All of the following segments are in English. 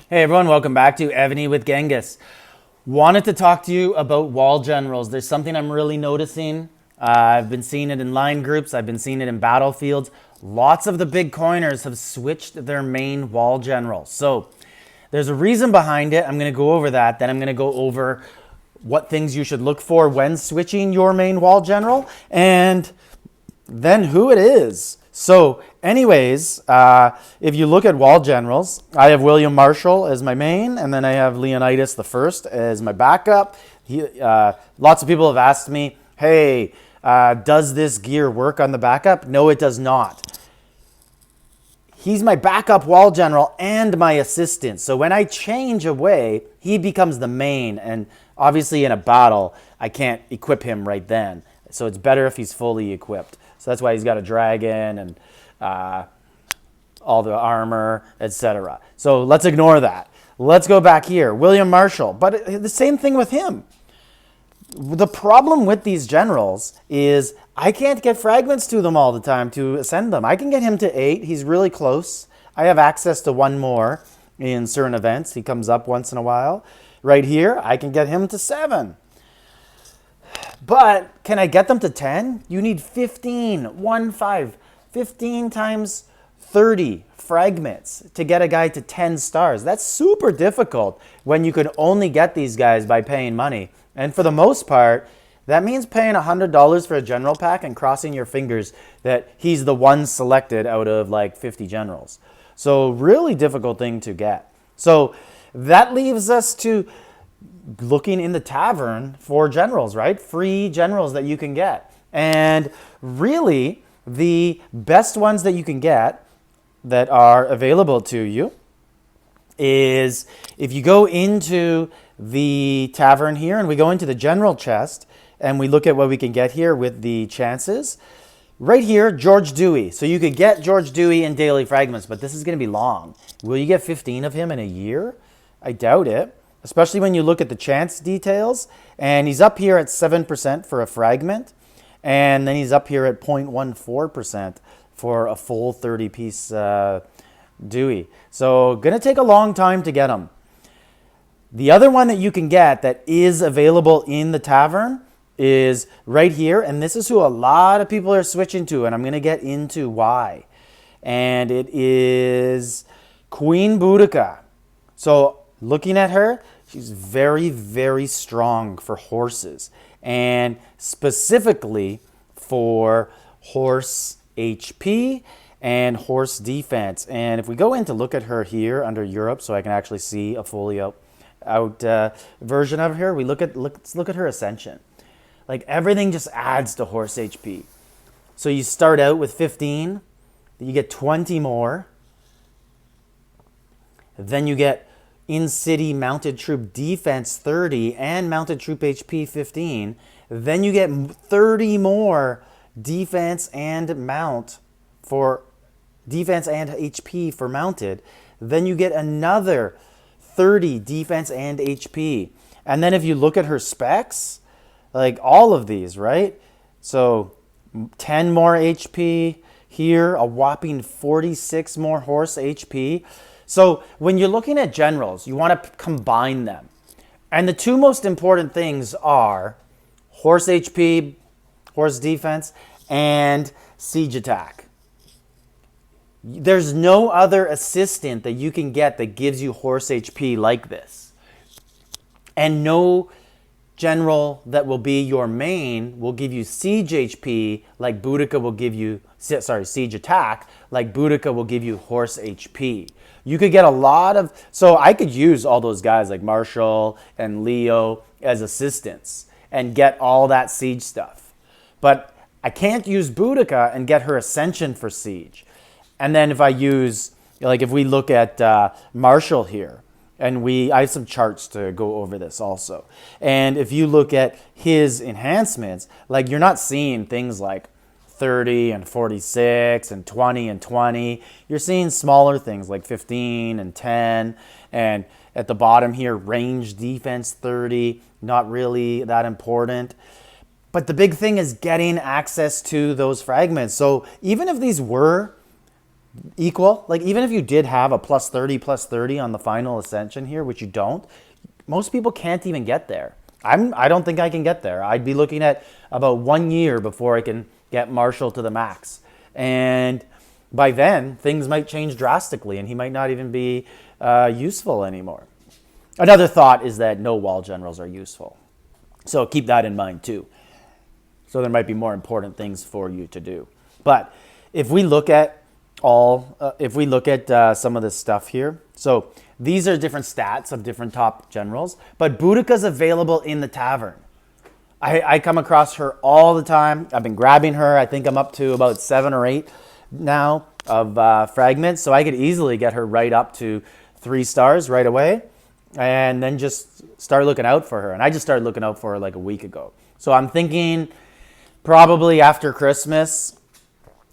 Hey everyone, welcome back to Evony with Genghis. Wanted to talk to you about wall generals. There's something I'm really noticing. I've been seeing it in line groups, I've been seeing it in battlefields. Lots of the big coiners have switched their main wall general. So there's a reason behind it. I'm going to go over that. Then I'm going to go over what things you should look for when switching your main wall general, and then who it is. So anyways, if you look at wall generals, I have William Marshall as my main, and then I have Leonidas the First as my backup. Lots of people have asked me, hey, does this gear work on the backup? No, it does not. He's my backup wall general and my assistant. So when I change away, he becomes the main. And obviously in a battle, I can't equip him right then. So it's better if he's fully equipped. So that's why he's got a dragon and all the armor, etc. So let's ignore that. Let's go back here. William Marshall. But the same thing with him. The problem with these generals is I can't get fragments to them all the time to ascend them. I can get him to 8. He's really close. I have access to 1 more in certain events. He comes up once in a while. Right here, I can get him to 7. But can I get them to 10? You need 15 times 30 fragments to get a guy to 10 stars. That's super difficult when you could only get these guys by paying money. And for the most part, that means paying $100 for a general pack and crossing your fingers that he's the one selected out of like 50 generals. So really difficult thing to get. So that leaves us to looking in the tavern for generals, right? Free generals that you can get. And really, the best ones that you can get that are available to you is if you go into the tavern here and we go into the general chest and we look at what we can get here with the chances. Right here, George Dewey. So you could get George Dewey in daily fragments, but this is going to be long. Will you get 15 of him in a year? I doubt it, especially when you look at the chance details. And he's up here at 7% for a fragment, and then he's up here at 0.14% for a full 30-piece Dewey. So going to take a long time to get him. The other one that you can get that is available in the tavern is right here, and this is who a lot of people are switching to, and I'm going to get into why. And it is Queen Boudica. So looking at her, she's very, very strong for horses, and specifically for horse HP and horse defense. And if we go in to look at her here under Europe, so I can actually see a fully out version of her, let's look at her ascension. Like everything just adds to horse HP. So you start out with 15, then you get 20 more, then you get in-city mounted troop defense 30 and mounted troop HP 15, then you get 30 more defense and HP for mounted, then you get another 30 defense and HP. And then if you look at her specs, like all of these, right? So 10 more HP here, a whopping 46 more horse HP. So when you're looking at generals, you want to combine them. And the two most important things are horse HP, horse defense, and siege attack. There's no other assistant that you can get that gives you horse HP like this. And no general that will be your main will give you siege HP like Boudica will give you, siege attack like Boudica will give you horse HP. You could get a lot of, so I could use all those guys like Marshall and Leo as assistants and get all that siege stuff. But I can't use Boudica and get her ascension for siege. And then if I use, like if we look at Marshall here, and I have some charts to go over this also. And if you look at his enhancements, like you're not seeing things like 30 and 46 and 20 and 20. You're seeing smaller things like 15 and 10. And at the bottom here, range defense 30, not really that important. But the big thing is getting access to those fragments. So even if these were equal. Like even if you did have a plus 30 on the final ascension here, which you don't, most people can't even get there. I don't think I can get there. I'd be looking at about 1 year before I can get Marshall to the max. And by then, things might change drastically and he might not even be useful anymore. Another thought is that no wall generals are useful. So keep that in mind too. So there might be more important things for you to do. But if we look at some of this stuff here, so these are different stats of different top generals, but Boudica's available in the tavern. I come across her all the time. I've been grabbing her. I think I'm up to about 7 or 8 now of fragments, so I could easily get her right up to 3 stars right away, and then just start looking out for her. And I just started looking out for her like a week ago. So I'm thinking probably after Christmas,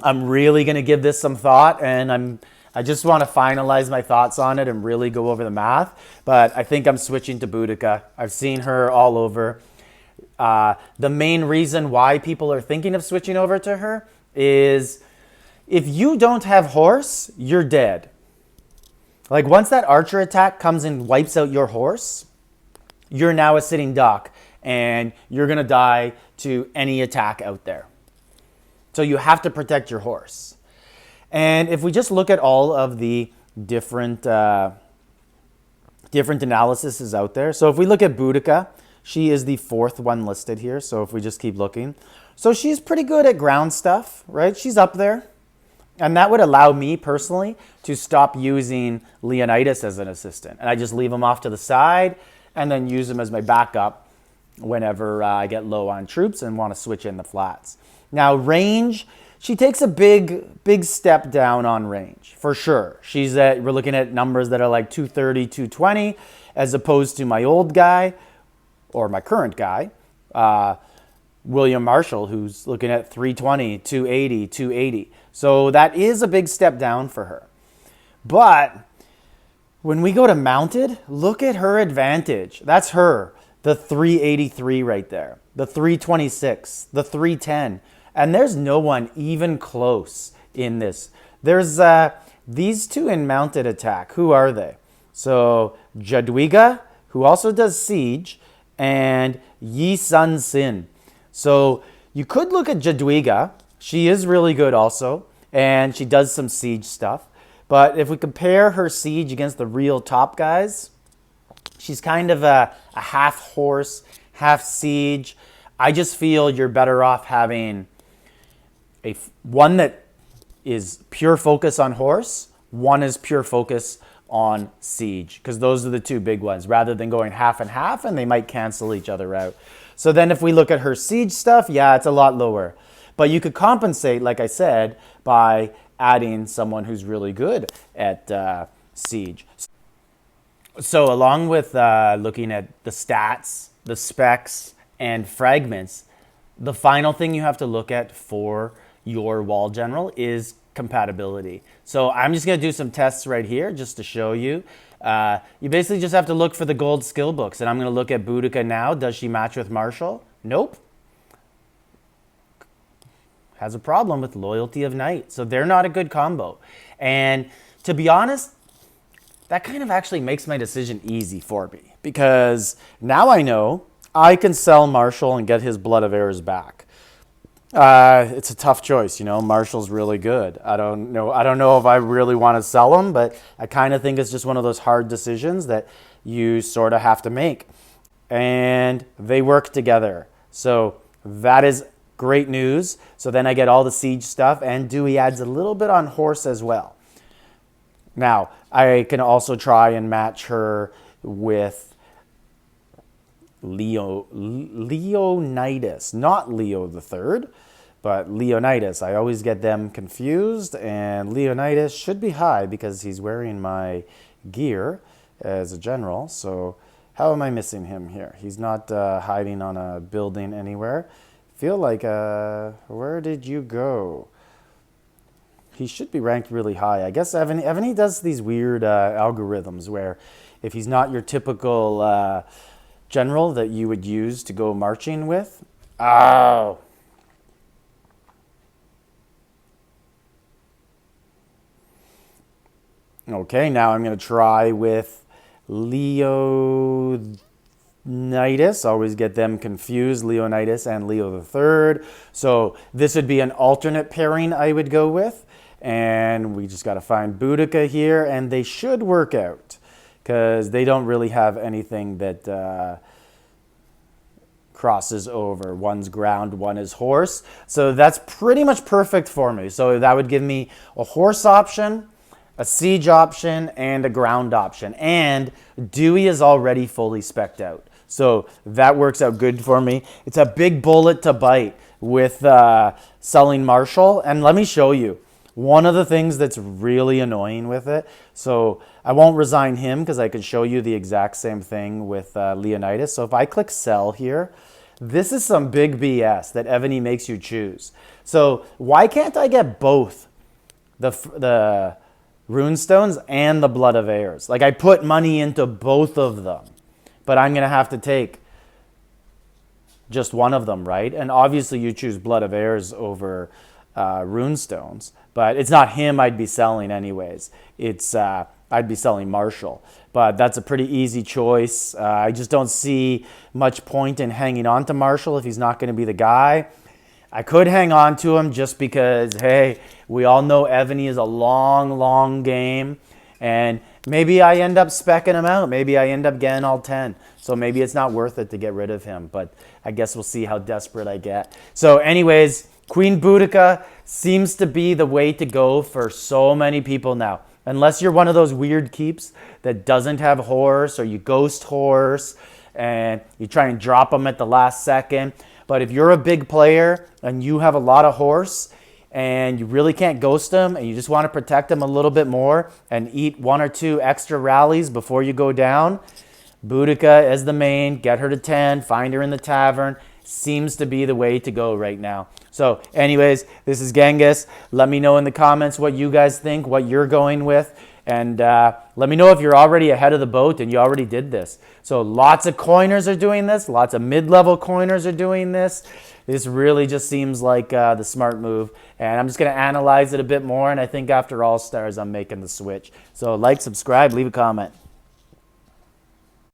I'm really going to give this some thought, and I just want to finalize my thoughts on it and really go over the math. But I think I'm switching to Boudica. I've seen her all over. The main reason why people are thinking of switching over to her is if you don't have horse, you're dead. Like once that archer attack comes and wipes out your horse, you're now a sitting duck and you're going to die to any attack out there. So you have to protect your horse. And if we just look at all of the different analyses out there. So if we look at Boudica, she is the 4th one listed here. So if we just keep looking. So she's pretty good at ground stuff, right? She's up there. And that would allow me personally to stop using Leonidas as an assistant. And I just leave him off to the side and then use him as my backup whenever I get low on troops and want to switch in the flats. Now range, she takes a big step down on range, for sure. We're looking at numbers that are like 230, 220, as opposed to my old guy, or my current guy, William Marshall, who's looking at 320, 280, 280. So that is a big step down for her. But when we go to mounted, look at her advantage. That's her, the 383 right there, the 326, the 310. And there's no one even close in this. There's these two in mounted attack. Who are they? So Jadwiga, who also does siege, and Yi Sun Sin. So you could look at Jadwiga. She is really good also, and she does some siege stuff. But if we compare her siege against the real top guys, she's kind of a half horse, half siege. I just feel you're better off having one that is pure focus on horse, one is pure focus on siege, because those are the two big ones, rather than going half and half, and they might cancel each other out. So then if we look at her siege stuff, yeah, it's a lot lower. But you could compensate, like I said, by adding someone who's really good at siege. So along with looking at the stats, the specs, and fragments, the final thing you have to look at for your wall general is compatibility. So I'm just going to do some tests right here just to show you. You basically just have to look for the gold skill books. And I'm going to look at Boudica now. Does she match with Marshall? Nope. Has a problem with Loyalty of Knight. So they're not a good combo. And to be honest, that kind of actually makes my decision easy for me. Because now I know I can sell Marshall and get his Blood of Heirs back. It's a tough choice, you know. Marshall's really good. I don't know if I really want to sell him, but I kind of think it's just one of those hard decisions that you sort of have to make. And they work together. So that is great news. So then I get all the siege stuff, and Dewey adds a little bit on horse as well. Now, I can also try and match her with Leonidas, not Leo the Third, but Leonidas. I always get them confused, and Leonidas should be high because he's wearing my gear as a general. So how am I missing him here? He's not hiding on a building anywhere. Feel like, where did you go? He should be ranked really high. I guess Evony does these weird algorithms where if he's not your typical general that you would use to go marching with. Oh. Okay, now I'm going to try with Leonidas. Always get them confused, Leonidas and Leo the Third. So this would be an alternate pairing I would go with. And we just got to find Boudica here, and they should work out because they don't really have anything that crosses over. One's ground, one is horse. So that's pretty much perfect for me. So that would give me a horse option, a siege option, and a ground option. And Dewey is already fully spec'd out. So that works out good for me. It's a big bullet to bite with selling Marshall. And let me show you one of the things that's really annoying with it. So I won't resign him because I could show you the exact same thing with Leonidas. So if I click sell here, this is some big BS that Evony makes you choose. So why can't I get both the runestones and the blood of heirs? Like, I put money into both of them, but I'm going to have to take just one of them, right? And obviously you choose blood of heirs over runestones, but it's not him I'd be selling anyways. It's I'd be selling Marshall, but that's a pretty easy choice. I just don't see much point in hanging on to Marshall if he's not going to be the guy. I could hang on to him just because, hey, we all know Evony is a long game, and maybe I end up speccing him out. Maybe I end up getting all 10. So maybe it's not worth it to get rid of him, but I guess we'll see how desperate I get. So anyways, Queen Boudica seems to be the way to go for so many people now. Unless you're one of those weird keeps that doesn't have horse, or you ghost horse and you try and drop them at the last second. But if you're a big player and you have a lot of horse and you really can't ghost them and you just want to protect them a little bit more and eat 1 or 2 extra rallies before you go down, Boudica is the main. Get her to 10, find her in the tavern. Seems to be the way to go right now. So anyways, this is Genghis. Let me know in the comments what you guys think, what you're going with. And let me know if you're already ahead of the boat and you already did this. So lots of coiners are doing this. Lots of mid-level coiners are doing this. This really just seems like the smart move. And I'm just going to analyze it a bit more. And I think after All-Stars, I'm making the switch. So like, subscribe, leave a comment.